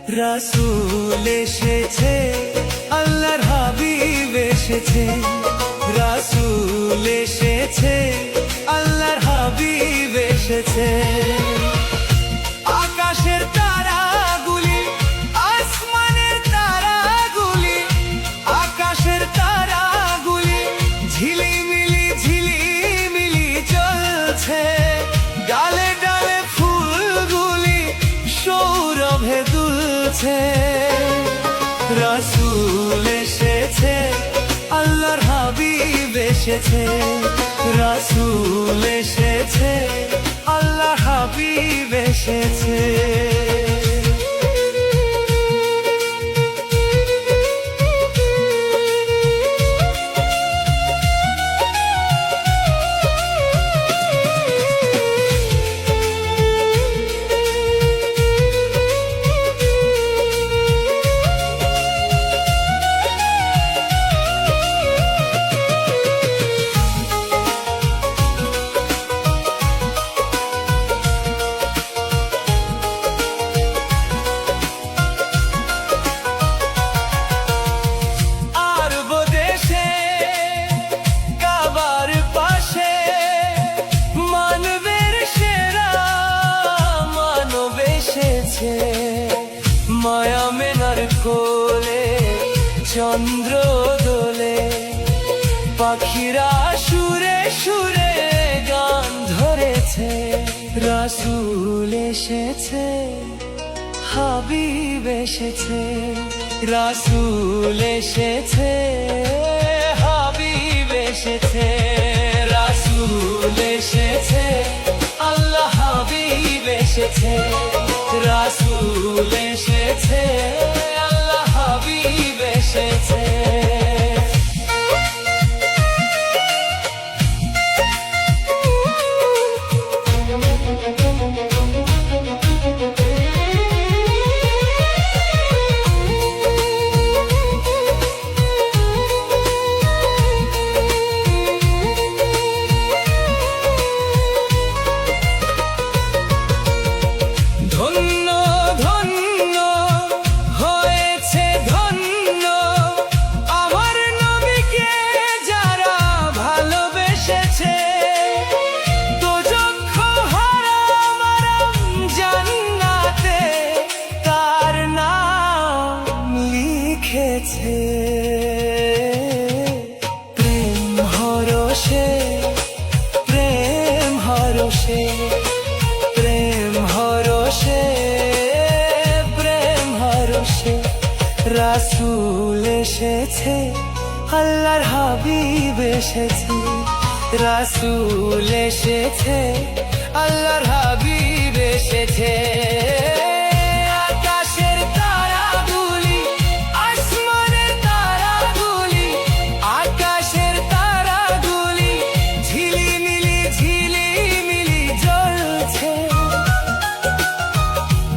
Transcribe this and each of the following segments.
রাসূল এসেছে, আল্লাহর হাবিব এসেছে। রাসূল এসেছে, আল্লাহর হাবিব এসেছে। আকাশের তারাগুলি, আসমানের তারাগুলি, আকাশের তারাগুলি ঝিলিমিলি ঝিলিমিলি জ্বলছে। ডালে ডালে ফুলগুলি সৌরভে দুলছে। রাসূল এসেছে, আল্লাহর হাবিব এসেছে। রাসূল এসেছে, আল্লাহর হাবিব এসেছে। মায়া মেনার কোলে চন্দ্র দোলে, পাখিরা সুরে সুরে গান ধরেছে। রাসূল এসেছে, হাবিব এসেছে। রাসূল এসেছে, হাবিব এসেছে। রাসূল এসেছে, আল্লাহ হাবিব এসেছে। রাসূল এসেছে, আল্লাহ হাবিব এসেছে। প্রেম হরষে, প্রেম হরষে, প্রেম হরষে, প্রেম হরষে। রাসূল এসেছে, আল্লাহর হাবিব এসেছে। রাসূল এসেছে, আল্লাহর হাবিব এসেছে।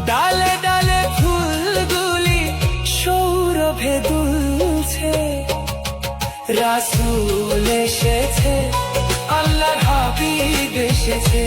ডালে ডালে ফুলগুলি সৌরভে দুলছে। রাসূল এসেছে, আল্লাহর হাবিব এসেছে।